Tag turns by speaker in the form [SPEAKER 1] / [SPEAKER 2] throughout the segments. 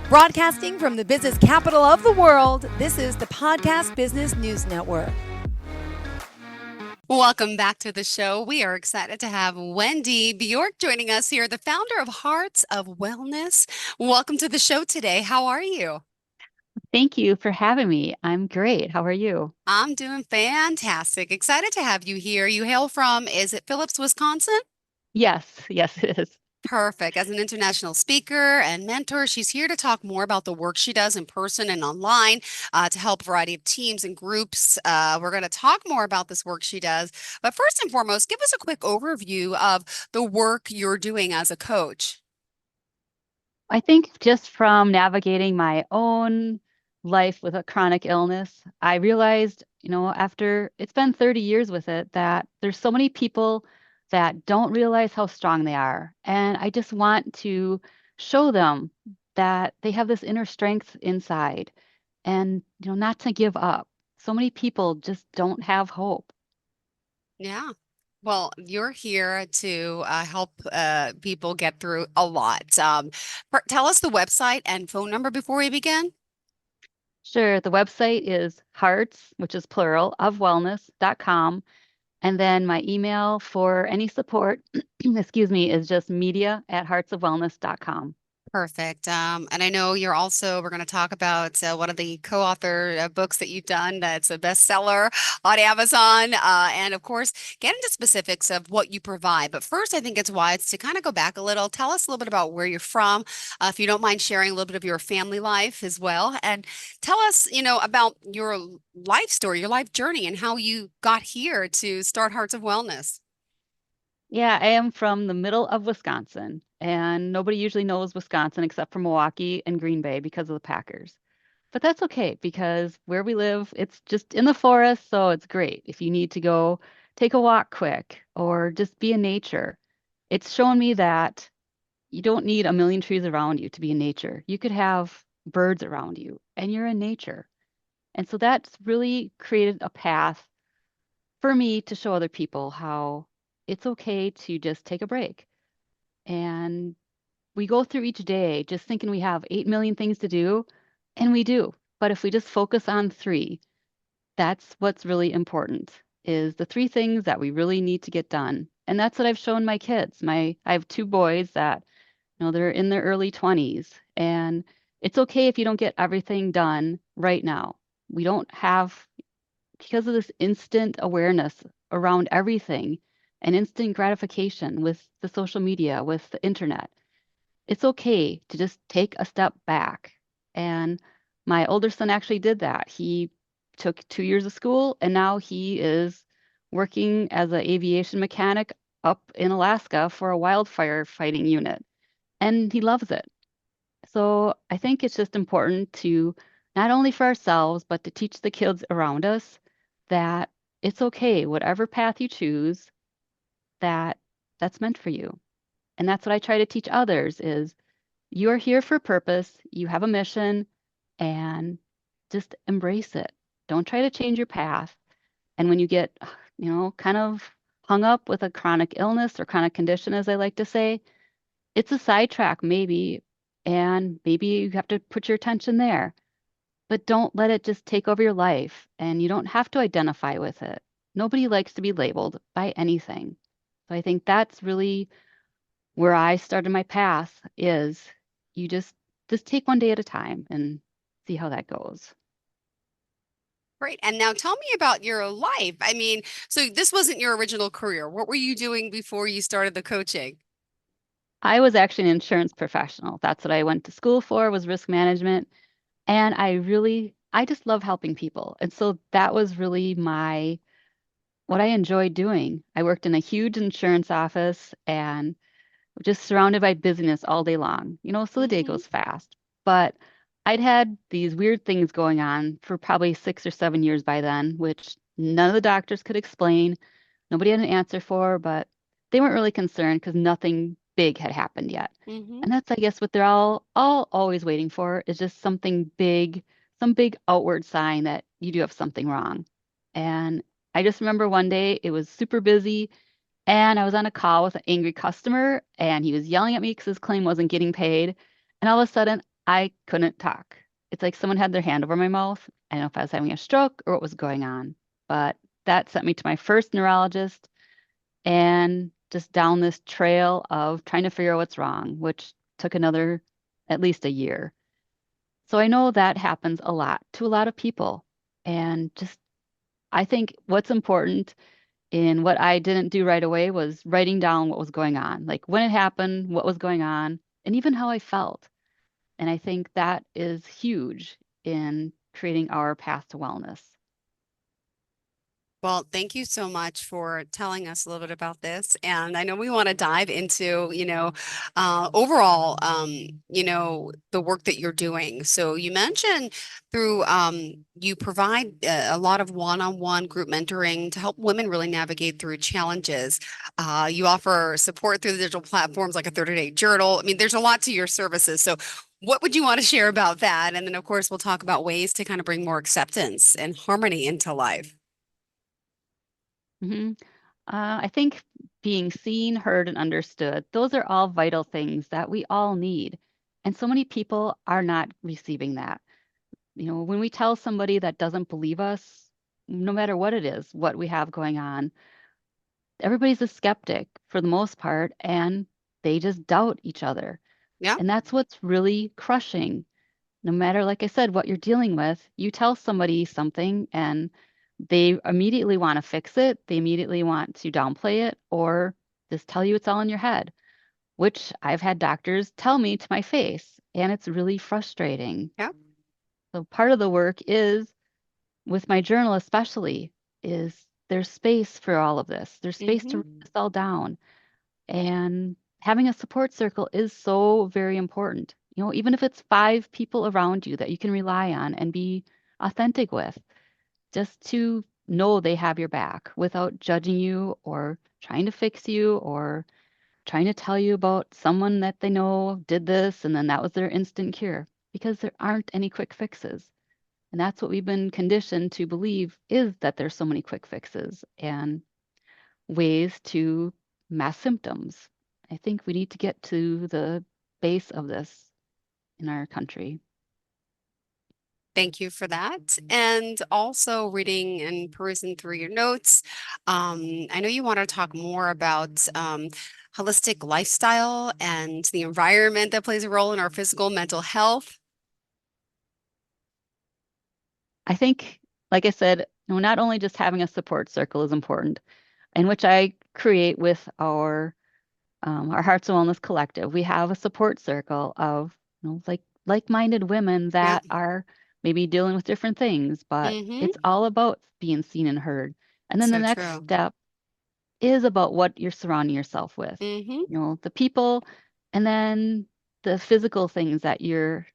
[SPEAKER 1] Broadcasting from the business capital of the world, this is the Podcast Business News Network.
[SPEAKER 2] Welcome back to the show. We are excited to have Wendy Bjork joining us here, the founder of Hearts of Wellness. Welcome to the show today. How are you?
[SPEAKER 3] Thank you for having me. I'm great. How are you?
[SPEAKER 2] I'm doing fantastic. Excited to have you here. You hail from, is it Phillips, Wisconsin?
[SPEAKER 3] Yes, it is.
[SPEAKER 2] Perfect. As an international speaker and mentor, she's here to talk more about the work she does in person and online to help a variety of teams and groups. We're going to talk more about this work she does. But first and foremost, give us a quick overview of the work you're doing as a coach.
[SPEAKER 3] I think just from navigating my own life with a chronic illness, I realized, after it's been 30 years with it, that there's so many people that don't realize how strong they are. And I just want to show them that they have this inner strength inside and, not to give up. So many people just don't have hope.
[SPEAKER 2] Yeah. Well, you're here to help people get through a lot. Tell us the website and phone number before we begin.
[SPEAKER 3] Sure. The website is hearts, which is plural, of wellness.com. And then my email for any support, excuse me, is just media@heartsofwellness.com.
[SPEAKER 2] Perfect. And I know we're going to talk about one of the co-author books that you've done that's a bestseller on Amazon. And of course, get into specifics of what you provide. But first, I think it's wise to kind of go back a little. Tell us a little bit about where you're from, if you don't mind sharing a little bit of your family life as well. And tell us, about your life story, your life journey, and how you got here to start Hearts of Wellness.
[SPEAKER 3] Yeah, I am from the middle of Wisconsin, and nobody usually knows Wisconsin except for Milwaukee and Green Bay because of the Packers. But that's okay because where we live, it's just in the forest, so it's great. If you need to go take a walk quick or just be in nature, it's shown me that you don't need a million trees around you to be in nature. You could have birds around you and you're in nature. And so that's really created a path for me to show other people how it's okay to just take a break. And we go through each day just thinking we have 8 million things to do, and we do. But if we just focus on three, that's what's really important is the three things that we really need to get done. And that's what I've shown my kids. I have two boys that, they're in their early 20s, and it's okay if you don't get everything done right now. We don't have because of this instant awareness around everything and instant gratification with the social media, with the internet, it's okay to just take a step back. And my older son actually did that. He took 2 years of school and now he is working as an aviation mechanic up in Alaska for a wildfire fighting unit. And he loves it. So I think it's just important to not only for ourselves, but to teach the kids around us that it's okay, whatever path you choose, that that's meant for you. And that's what I try to teach others is you're here for a purpose, you have a mission, and just embrace it. Don't try to change your path. And when you get, kind of hung up with a chronic illness or chronic condition, as I like to say, it's a sidetrack maybe, and maybe you have to put your attention there. But don't let it just take over your life, and you don't have to identify with it. Nobody likes to be labeled by anything. So I think that's really where I started my path is you just take one day at a time and see how that goes.
[SPEAKER 2] Great. And now tell me about your life. I mean, so this wasn't your original career. What were you doing before you started the coaching?
[SPEAKER 3] I was actually an insurance professional. That's what I went to school for was risk management. And I just love helping people. And so that was really what I enjoyed doing. I worked in a huge insurance office and just surrounded by busyness all day long, so the day
[SPEAKER 2] Hmm.
[SPEAKER 3] goes fast. But I'd had these weird things going on for probably 6 or 7 years by then, which none of the doctors could explain. Nobody had an answer for, but they weren't really concerned because nothing big had happened yet.
[SPEAKER 2] Hmm.
[SPEAKER 3] And that's, I guess, what they're all always waiting for is just something big, some big outward sign that you do have something wrong. And I just remember one day it was super busy and I was on a call with an angry customer and he was yelling at me because his claim wasn't getting paid. And all of a sudden, I couldn't talk. It's like someone had their hand over my mouth. I don't know if I was having a stroke or what was going on, but that sent me to my first neurologist and just down this trail of trying to figure out what's wrong, which took another at least a year. So I know that happens a lot to a lot of people. And just, I think what's important in what I didn't do right away was writing down what was going on, like when it happened, what was going on, and even how I felt. And I think that is huge in creating our path to wellness.
[SPEAKER 2] Well, thank you so much for telling us a little bit about this. And I know we want to dive into, overall, the work that you're doing. So you mentioned through, you provide a lot of one-on-one group mentoring to help women really navigate through challenges. You offer support through the digital platforms like a 30-day journal. I mean, there's a lot to your services. So what would you want to share about that? And then, of course, we'll talk about ways to kind of bring more acceptance and harmony into life.
[SPEAKER 3] hmm I think being seen, heard, and understood, those are all vital things that we all need. And so many people are not receiving that. When we tell somebody that doesn't believe us, no matter what it is, what we have going on, everybody's a skeptic for the most part, and they just doubt each other.
[SPEAKER 2] Yeah.
[SPEAKER 3] And that's what's really crushing. No matter, like I said, what you're dealing with, you tell somebody something and they immediately want to fix it. They immediately want to downplay it or just tell you it's all in your head, which I've had doctors tell me to my face. And it's really frustrating.
[SPEAKER 2] Yeah.
[SPEAKER 3] So part of the work is with my journal, especially, is there's space for all of this. There's space to
[SPEAKER 2] Hmm.
[SPEAKER 3] write this all down. And having a support circle is so very important. Even if it's 5 people around you that you can rely on and be authentic with, just to know they have your back without judging you or trying to fix you or trying to tell you about someone that they know did this and then that was their instant cure because there aren't any quick fixes. And that's what we've been conditioned to believe is that there's so many quick fixes and ways to mask symptoms. I think we need to get to the base of this in our country.
[SPEAKER 2] Thank you for that. And also reading and perusing through your notes. I know you want to talk more about holistic lifestyle and the environment that plays a role in our physical and mental health.
[SPEAKER 3] I think, like I said, not only just having a support circle is important, in which I create with our Hearts and Wellness Collective. We have a support circle of like-minded women
[SPEAKER 2] Yeah.
[SPEAKER 3] that are maybe dealing with different things, but
[SPEAKER 2] Mm-hmm.
[SPEAKER 3] it's all about being seen and heard. And then the
[SPEAKER 2] So
[SPEAKER 3] next
[SPEAKER 2] true.
[SPEAKER 3] step is about what you're surrounding yourself with.
[SPEAKER 2] Mm-hmm.
[SPEAKER 3] The people, and then the physical things that you're,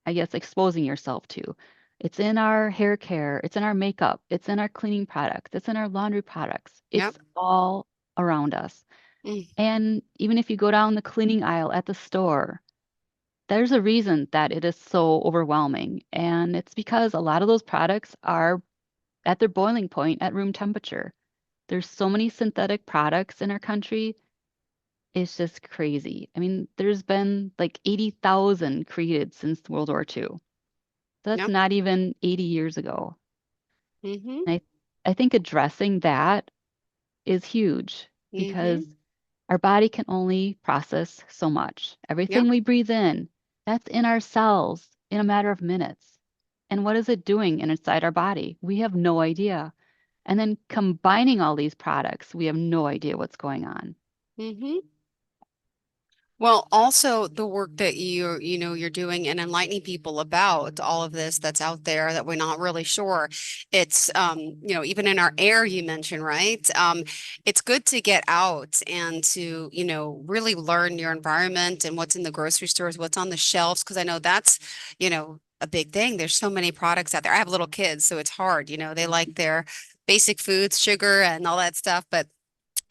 [SPEAKER 3] I guess, exposing yourself to. It's in our hair care, it's in our makeup, it's in our cleaning products, it's in our laundry products.
[SPEAKER 2] Yep.
[SPEAKER 3] It's all around us.
[SPEAKER 2] Mm.
[SPEAKER 3] And even if you go down the cleaning aisle at the store, there's a reason that it is so overwhelming. And it's because a lot of those products are at their boiling point at room temperature. There's so many synthetic products in our country. It's just crazy. I mean, there's been like 80,000 created since World War II. That's
[SPEAKER 2] Yep.
[SPEAKER 3] not even 80 years ago.
[SPEAKER 2] Mm-hmm.
[SPEAKER 3] And I think addressing that is huge
[SPEAKER 2] Mm-hmm.
[SPEAKER 3] because our body can only process so much.
[SPEAKER 2] Yep.
[SPEAKER 3] Everything we breathe in, that's in our cells in a matter of minutes. And what is it doing inside our body? We have no idea. And then combining all these products, we have no idea what's going on.
[SPEAKER 2] Mm-hmm. Well, also the work that you're doing and enlightening people about all of this that's out there that we're not really sure. It's even in our air you mentioned, right? It's good to get out and to, really learn your environment and what's in the grocery stores, what's on the shelves, because I know that's, a big thing. There's so many products out there. I have little kids, so it's hard, they like their basic foods, sugar and all that stuff, but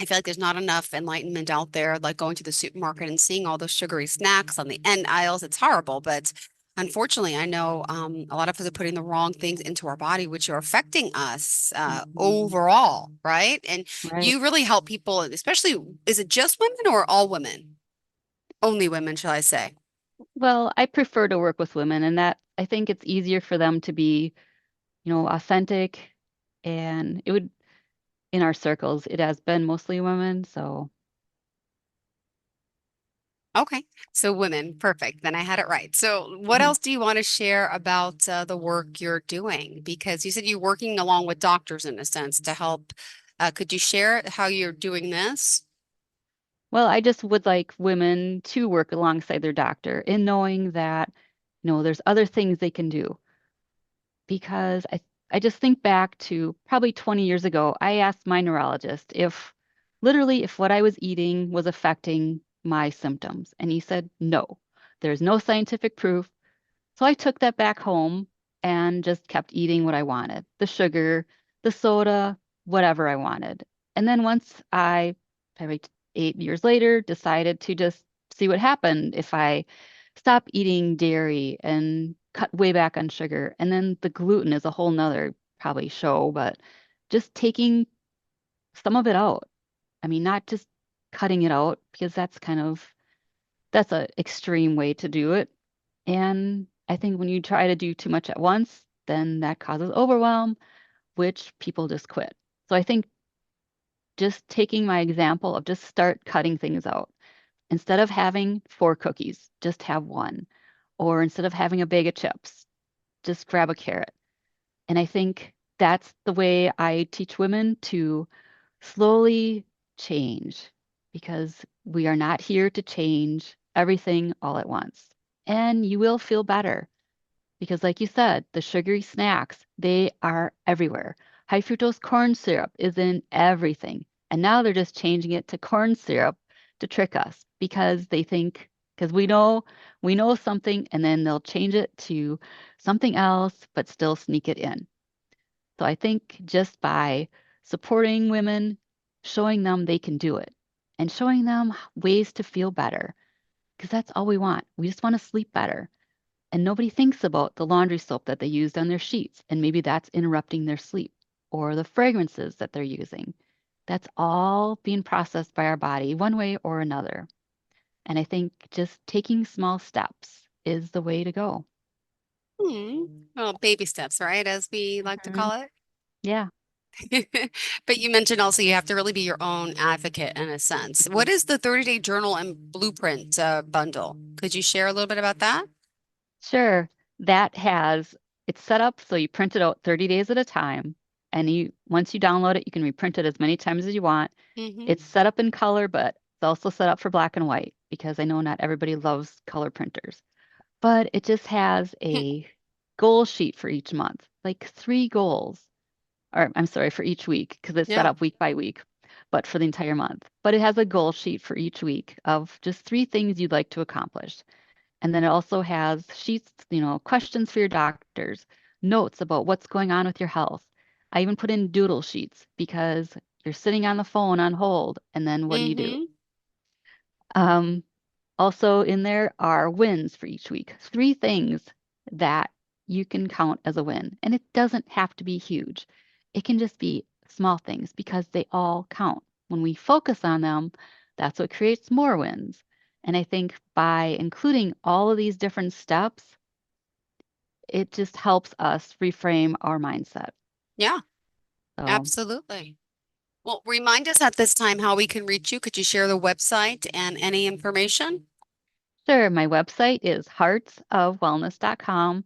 [SPEAKER 2] I feel like there's not enough enlightenment out there, like going to the supermarket and seeing all those sugary snacks on the end aisles. It's horrible, but unfortunately, I know a lot of us are putting the wrong things into our body, which are affecting us
[SPEAKER 3] Mhm.
[SPEAKER 2] overall, right? And
[SPEAKER 3] Right.
[SPEAKER 2] you really help people, especially, is it just women or all women? Only women, shall I say?
[SPEAKER 3] Well, I prefer to work with women, and that I think it's easier for them to be, authentic. And it would, in our circles, it has been mostly women. So,
[SPEAKER 2] Okay, so women, perfect. Then I had it right. So, what
[SPEAKER 3] mhm.
[SPEAKER 2] else do you want to share about the work you're doing? Because you said you're working along with doctors in a sense to help. Could you share how you're doing this?
[SPEAKER 3] Well, I just would like women to work alongside their doctor in knowing that, there's other things they can do. Because I just think back to probably 20 years ago, I asked my neurologist if literally if what I was eating was affecting my symptoms. And he said, no, there's no scientific proof. So I took that back home and just kept eating what I wanted, the sugar, the soda, whatever I wanted. And then once probably 8 years later, decided to just see what happened if I stop eating dairy and cut way back on sugar. And then the gluten is a whole nother probably show, but just taking some of it out. I mean, not just cutting it out because that's a extreme way to do it. And I think when you try to do too much at once, then that causes overwhelm, which people just quit. So I think just taking my example of just start cutting things out. Instead of having four cookies, just have one. Or instead of having a bag of chips, just grab a carrot. And I think that's the way I teach women to slowly change because we are not here to change everything all at once. And you will feel better. Because, like you said, the sugary snacks, they are everywhere. High fructose corn syrup is in everything. And now they're just changing it to corn syrup to trick us because they think, because we know something, and then they'll change it to something else, but still sneak it in. So I think just by supporting women, showing them they can do it, and showing them ways to feel better, because that's all we want. We just want to sleep better. And nobody thinks about the laundry soap that they used on their sheets, and maybe that's interrupting their sleep, or the fragrances that they're using. That's all being processed by our body one way or another. And I think just taking small steps is the way to go.
[SPEAKER 2] Hmm. Well, baby steps, right? As we like to
[SPEAKER 3] Mhm.
[SPEAKER 2] call it.
[SPEAKER 3] Yeah.
[SPEAKER 2] But you mentioned also you have to really be your own advocate in a sense. What is the 30-day journal and blueprint bundle? Could you share a little bit about that?
[SPEAKER 3] Sure. That has it's set up so you print it out 30 days at a time. And once you download it, you can reprint it as many times as you want.
[SPEAKER 2] Mm-hmm.
[SPEAKER 3] It's set up in color, but it's also set up for black and white because I know not everybody loves color printers. But it just has a goal sheet for each month, like three goals, or I'm sorry, for each week because it's set
[SPEAKER 2] Yeah.
[SPEAKER 3] up week by week, but for the entire month. But it has a goal sheet for each week of just three things you'd like to accomplish. And then it also has sheets, questions for your doctors, notes about what's going on with your health. I even put in doodle sheets because you're sitting on the phone on hold, and then what do you do?
[SPEAKER 2] Mm-hmm.
[SPEAKER 3] Um, Also in there are wins for each week. Three things that you can count as a win. And it doesn't have to be huge. It can just be small things because they all count. When we focus on them, that's what creates more wins. And I think by including all of these different steps, it just helps us reframe our mindset.
[SPEAKER 2] Yeah,
[SPEAKER 3] So,
[SPEAKER 2] absolutely. Well, remind us at this time how we can reach you. Could you share the website and any information?
[SPEAKER 3] sure, my website is heartsofwellness.com.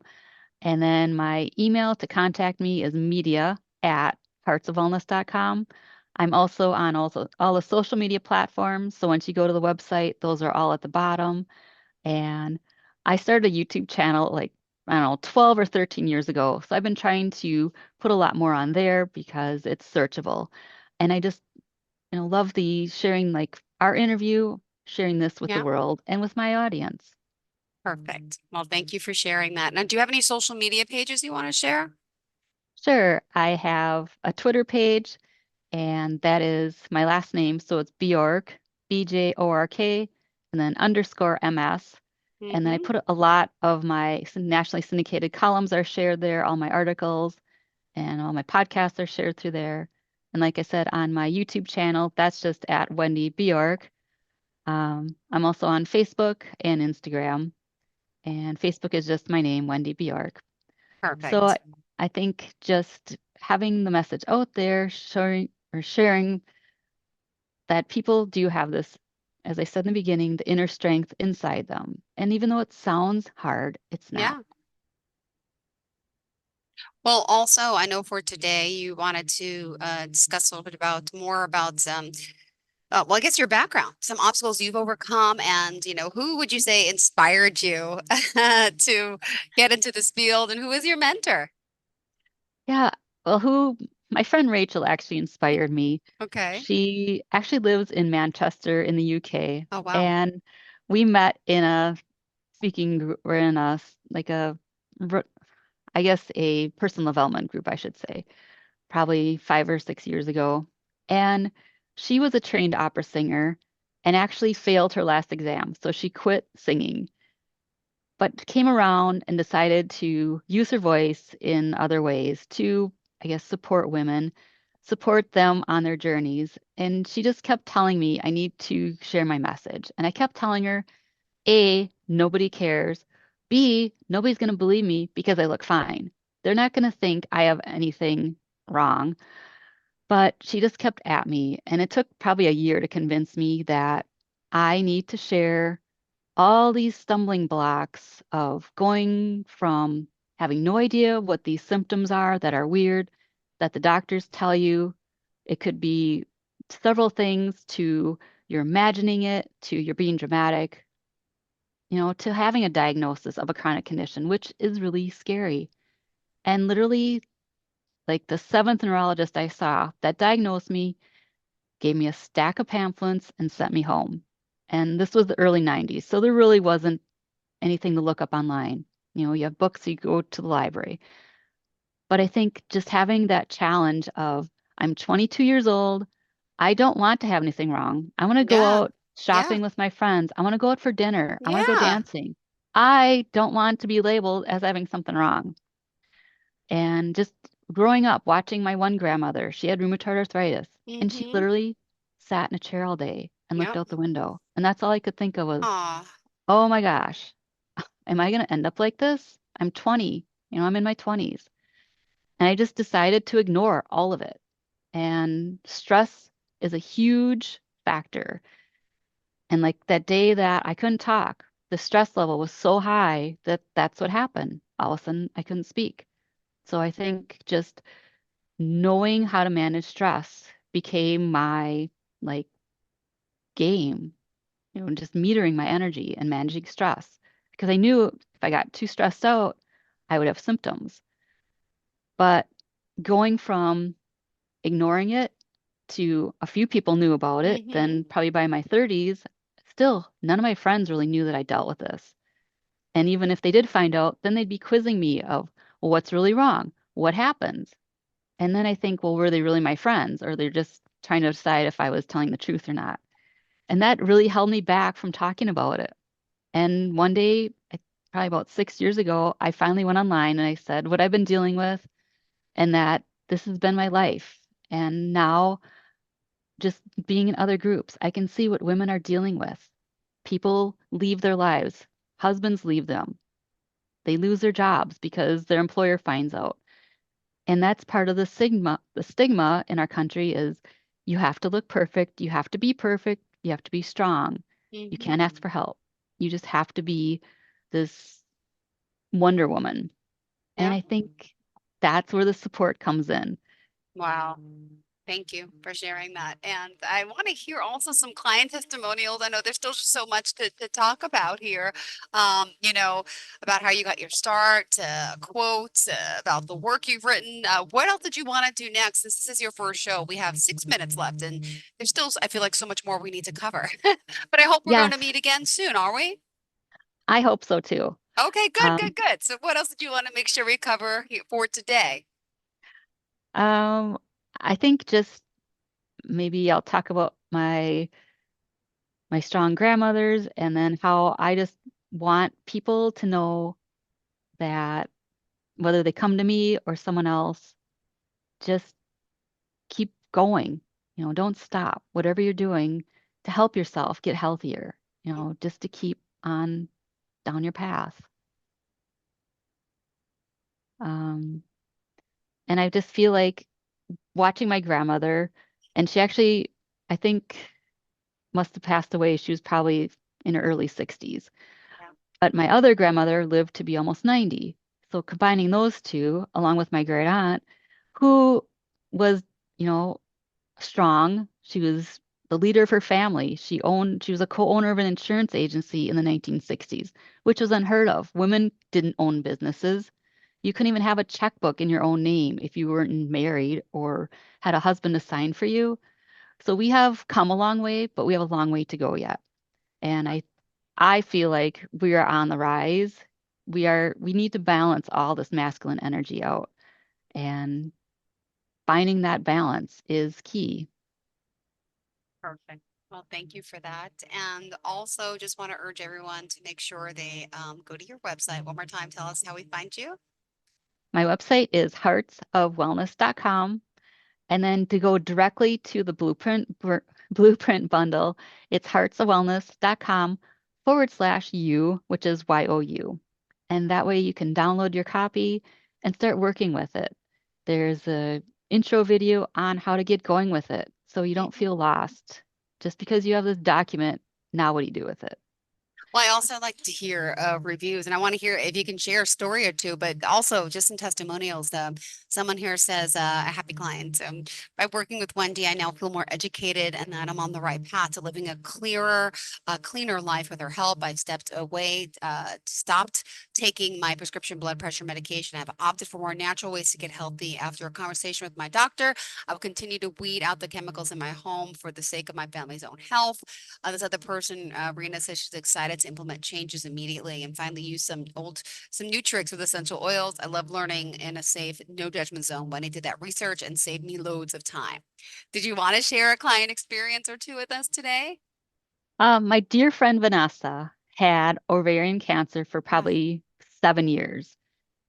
[SPEAKER 3] And then my email to contact me is media@heartsofwellness.com. I'm also on all the social media platforms. So once you go to the website, those are all at the bottom. And I started a YouTube channel like, I don't know, 12 or 13 years ago. So I've been trying to put a lot more on there because it's searchable. And I just, love the sharing like our interview, sharing this with the
[SPEAKER 2] Yeah,
[SPEAKER 3] world and with my audience.
[SPEAKER 2] perfect. Well, thank you for sharing that. Now, do you have any social media pages you want to share?
[SPEAKER 3] Sure, I have a Twitter page and that is my last name. So it's Bjork, Bjork, and then underscore MS. And then I
[SPEAKER 2] Mm-hmm.
[SPEAKER 3] put a lot of my nationally syndicated columns are shared there, all my articles and all my podcasts are shared through there. And like I said, on my YouTube channel, that's just at Wendy Bjork. I'm also on Facebook and Instagram. and Facebook is just my name, Wendy Bjork. So
[SPEAKER 2] Perfect.
[SPEAKER 3] I think just having the message out there, sharing that people do have this, as I said in the beginning, the inner strength inside them. And even though it sounds hard, it's not.
[SPEAKER 2] Yeah. Well, also, I know for today you wanted to discuss a little bit about more about well, I guess your background, some obstacles you've overcome, and who would you say inspired you to get into this field, and who is your mentor?
[SPEAKER 3] Yeah. Well, my friend Rachel actually inspired me.
[SPEAKER 2] Okay.
[SPEAKER 3] She actually lives in Manchester in the UK.
[SPEAKER 2] Oh, wow.
[SPEAKER 3] And we met in a speaking group, or in like r- I guess a personal development group, I should say, probably 5 or 6 years ago. And she was a trained opera singer and actually failed her last exam. So she quit singing, but came around and decided to use her voice in other ways to, I guess, support women, support them on their journeys. And she just kept telling me, I need to share my message. And I kept telling her, A, nobody cares. B, nobody's going to believe me because I look fine. They're not going to think I have anything wrong. But she just kept at me. And it took probably a year to convince me that I need to share all these stumbling blocks of going from having no idea what these symptoms are that are weird, that the doctors tell you. It could be several things to you're imagining it, to you're being dramatic, to having a diagnosis of a chronic condition, which is really scary. And literally, like the seventh neurologist I saw that diagnosed me gave me a stack of pamphlets and sent me home. And this was the early 90s. So there really wasn't anything to look up online. You have books, you go to the library. But I think just having that challenge of I'm 22 years old, I don't want to have anything wrong. I want to go
[SPEAKER 2] Yeah.
[SPEAKER 3] out
[SPEAKER 2] Yeah.
[SPEAKER 3] shopping with my friends. I want to go out for dinner. I want to go
[SPEAKER 2] Yeah.
[SPEAKER 3] dancing. I don't want to be labeled as having something wrong. And just growing up, watching my one grandmother, she had rheumatoid arthritis, and she
[SPEAKER 2] Mm-hmm.
[SPEAKER 3] literally sat in a chair all day and looked
[SPEAKER 2] Yep.
[SPEAKER 3] out the window. And that's all I could think of was,
[SPEAKER 2] Aw.
[SPEAKER 3] oh my gosh, am I going to end up like this? I'm 20, I'm in my 20s. And I just decided to ignore all of it. And stress is a huge factor. And like that day that I couldn't talk, the stress level was so high that that's what happened. All of a sudden, I couldn't speak. So I think just knowing how to manage stress became my like game, just metering my energy and managing stress. Because I knew if I got too stressed out, I would have symptoms. But going from ignoring it to a few people knew about it,
[SPEAKER 2] Mm-hmm.
[SPEAKER 3] then probably by my 30s, still none of my friends really knew that I dealt with this. And even if they did find out, then they'd be quizzing me of, well, what's really wrong? What happens? And then I think, well, were they really my friends or they're just trying to decide if I was telling the truth or not? And that really held me back from talking about it. And one day, probably about 6 years ago, I finally went online and I said what I've been dealing with and that this has been my life. And now, just being in other groups, I can see what women are dealing with. People leave their lives, husbands leave them, they lose their jobs because their employer finds out. And that's part of the stigma. The stigma in our country is you have to look perfect, you have to be perfect, you have to be strong. You can't
[SPEAKER 2] Mm-hmm.
[SPEAKER 3] ask for help. You just have to be this Wonder Woman. And
[SPEAKER 2] Yeah.
[SPEAKER 3] I think that's where the support comes in.
[SPEAKER 2] Wow. Thank you for sharing that. And I want to hear also some client testimonials. I know there's still so much to talk about here, about how you got your start, quotes, about the work you've written. What else did you want to do next? This is your first show. We have 6 minutes left, and there's still, I feel like, so much more we need to cover. But I hope we're going to
[SPEAKER 3] Yes,
[SPEAKER 2] meet again soon, are we?
[SPEAKER 3] I hope so too.
[SPEAKER 2] Okay, good, good,
[SPEAKER 3] Um,
[SPEAKER 2] good. So what else did you want to make sure we cover for today?
[SPEAKER 3] um, I think just maybe I'll talk about my strong grandmothers and then how I just want people to know that whether they come to me or someone else, just keep going. Don't stop. Whatever you're doing to help yourself get healthier, just to keep on down your path. Um, and I just feel like watching my grandmother, and she actually, I think, must have passed away. She was probably in her early 60s.
[SPEAKER 2] Yeah.
[SPEAKER 3] But my other grandmother lived to be almost 90. So combining those two, along with my great aunt, who was, you know, strong. She was the leader of her family. She was a co-owner of an insurance agency in the 1960s, which was unheard of. Women didn't own businesses. You couldn't even have a checkbook in your own name if you weren't married or had a husband to sign for you. So we have come a long way, but we have a long way to go yet. And I feel like we are on the rise. We need to balance all this masculine energy out, and finding that balance is key.
[SPEAKER 2] Perfect. Well, thank you for that. And also just want to urge everyone to make sure they go to your website. One more time, tell us how we find you.
[SPEAKER 3] My website is heartsofwellness.com. And then to go directly to the blueprint bundle, it's heartsofwellness.com/you, which is YOU. And that way you can download your copy and start working with it. There's a intro video on how to get going with it so you don't
[SPEAKER 2] Mhm.
[SPEAKER 3] feel lost. Just because you have this document, now what do you do with it?
[SPEAKER 2] Well, I also like to hear reviews, and I want to hear if you can share a story or two, but also just some testimonials. Someone here says, a happy client. By working with Wendy, I now feel more educated and that I'm on the right path to living a clearer, cleaner life with her help. I've stepped away, stopped taking my prescription blood pressure medication. I've opted for more natural ways to get healthy. After a conversation with my doctor, I will continue to weed out the chemicals in my home for the sake of my family's own health. This other person, Rena, says she's excited to implement changes immediately and finally use some new tricks with essential oils. I love learning in a safe, no judgment zone. Wendy did that research and saved me loads of time. Did you want to share a client experience or two with us today?
[SPEAKER 3] My dear friend Vanessa had ovarian cancer for
[SPEAKER 2] Oh,
[SPEAKER 3] probably 7 years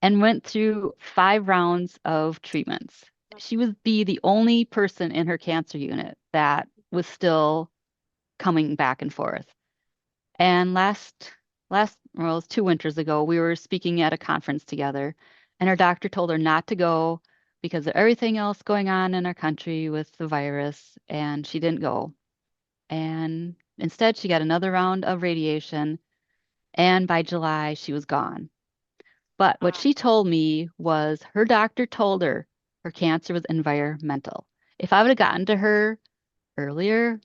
[SPEAKER 3] and went through 5 rounds of treatments. She would be the only person in her cancer unit that was still coming back and forth. And well, it was 2 winters ago, we were speaking at a conference together, and her doctor told her not to go because of everything else going on in our country with the virus, and she didn't go. And instead, she got another round of radiation, and by July, she was gone. But what
[SPEAKER 2] ah,
[SPEAKER 3] she told me was her doctor told her cancer was environmental. If I would have gotten to her earlier,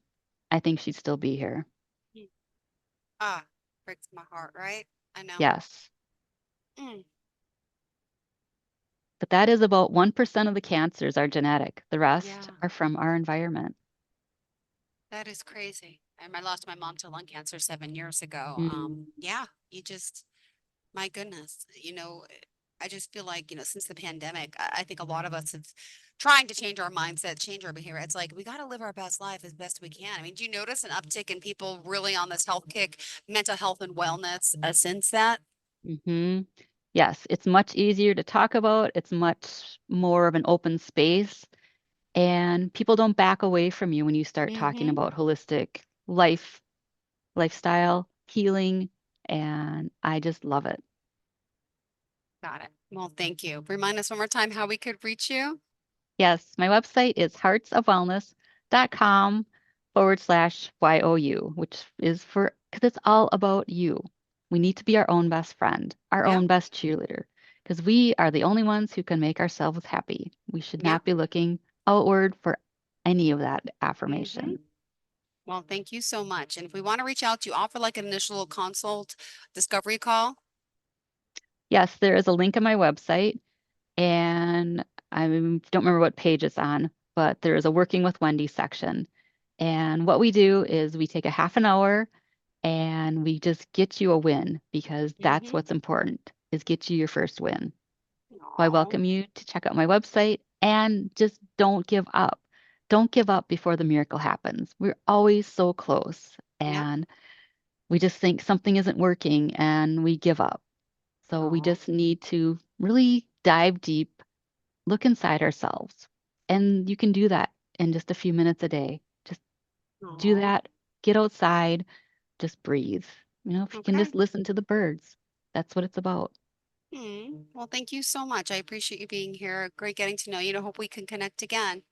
[SPEAKER 3] I think she'd still be here.
[SPEAKER 2] mm, ah, breaks my heart, right? I know.
[SPEAKER 3] Yes.
[SPEAKER 2] Mm,
[SPEAKER 3] But that is about 1% of the cancers are genetic. The rest
[SPEAKER 2] yeah,
[SPEAKER 3] are from our environment.
[SPEAKER 2] that is crazy. And I lost my mom to lung cancer 7 years ago.
[SPEAKER 3] Mm.
[SPEAKER 2] Yeah, you just my goodness, I just feel like, since the pandemic, I think a lot of us have trying to change our mindset, change our behavior. It's like we got to live our best life as best we can. I mean, do you notice an uptick in people really on this health kick, mental health and wellness since that?
[SPEAKER 3] Hmm. Yes, it's much easier to talk about. It's much more of an open space. And people don't back away from you when you start talking
[SPEAKER 2] Mm-hmm.
[SPEAKER 3] about holistic lifestyle, healing, and I just love it.
[SPEAKER 2] Got it. Well, thank you. Remind us one more time how we could reach you.
[SPEAKER 3] Yes, my website is heartsofwellness.com/YOU, which is because it's all about you. We need to be our own best friend, our
[SPEAKER 2] Yep.
[SPEAKER 3] own best cheerleader, because we are the only ones who can make ourselves happy. We should
[SPEAKER 2] Yep.
[SPEAKER 3] not be looking outward for any of that
[SPEAKER 2] Mm-hmm.
[SPEAKER 3] affirmation.
[SPEAKER 2] Well, thank you so much. And if we want to reach out, do you offer like an initial consult discovery call?
[SPEAKER 3] Yes, there is a link on my website, and I don't remember what page it's on, but there is a working with Wendy section. And what we do is we take a half an hour and we just get you a win because that's
[SPEAKER 2] Mm-hmm.
[SPEAKER 3] what's important is get you your first win. So I
[SPEAKER 2] Oh,
[SPEAKER 3] welcome you to check out my website and just don't give up. Don't give up before the miracle happens. We're always so close
[SPEAKER 2] yep.
[SPEAKER 3] and we just think something isn't working and we give up. So we
[SPEAKER 2] Oh,
[SPEAKER 3] just need to really dive deep, look inside ourselves. And you can do that in just a few minutes a day. Just do
[SPEAKER 2] oh.
[SPEAKER 3] that, get outside, just breathe. If you can
[SPEAKER 2] Okay.
[SPEAKER 3] just listen to the birds, that's what it's about.
[SPEAKER 2] Well, thank you so much. I appreciate you being here. Great getting to know you, and I hope we can connect again.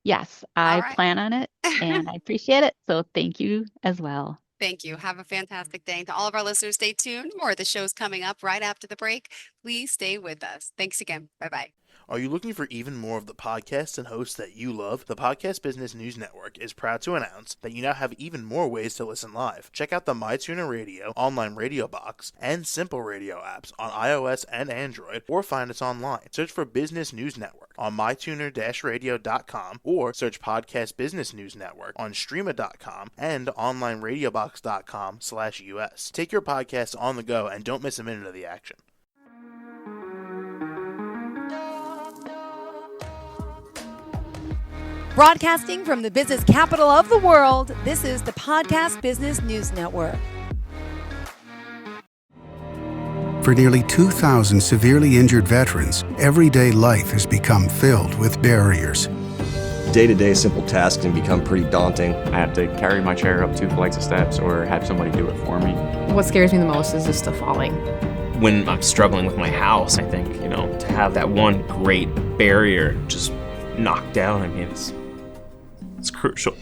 [SPEAKER 3] Yes,
[SPEAKER 2] All
[SPEAKER 3] I
[SPEAKER 2] right.
[SPEAKER 3] plan on it and I appreciate it. So thank you as well.
[SPEAKER 2] Thank you. Have a fantastic day. And to all of our listeners, stay tuned. More of the show's coming up right after the break. Please stay with us. Thanks again. Bye-bye.
[SPEAKER 4] Are you looking for even more of the podcasts and hosts that you love? The Podcast Business News Network is proud to announce that you now have even more ways to listen live. Check out the MyTuner Radio, online radio box, and Simple Radio apps on iOS and Android, or find us online. Search for Business News Network on mytuner-radio.com, or search Podcast Business News Network on streama.com and onlineradiobox.com/US. Take your podcast on the go and don't miss a minute of the action.
[SPEAKER 1] Broadcasting from the business capital of the world, this is the Podcast Business News Network.
[SPEAKER 5] For nearly 2,000 severely injured veterans, everyday life has become filled with barriers.
[SPEAKER 6] Day-to-day simple tasks can become pretty daunting.
[SPEAKER 7] I have to carry my chair up 2 flights of steps or have somebody do it for me.
[SPEAKER 8] What scares me the most is just the falling.
[SPEAKER 9] When I'm struggling with my house, I think, to have that one great barrier just knocked down, it's crucial.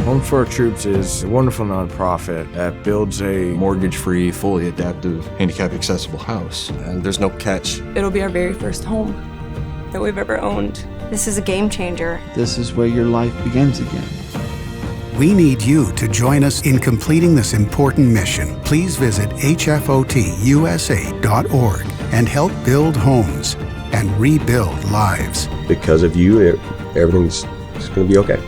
[SPEAKER 10] Home for Our Troops is a wonderful nonprofit that builds a
[SPEAKER 6] Mortgage-free, fully adaptive, handicap-accessible house. And there's no catch.
[SPEAKER 11] It'll be our very first home that we've ever owned. This is a game changer.
[SPEAKER 12] This is where your life begins again.
[SPEAKER 5] We need you to join us in completing this important mission. Please visit hfotusa.org and help build homes and rebuild lives.
[SPEAKER 6] Because of you, everything's going to be okay.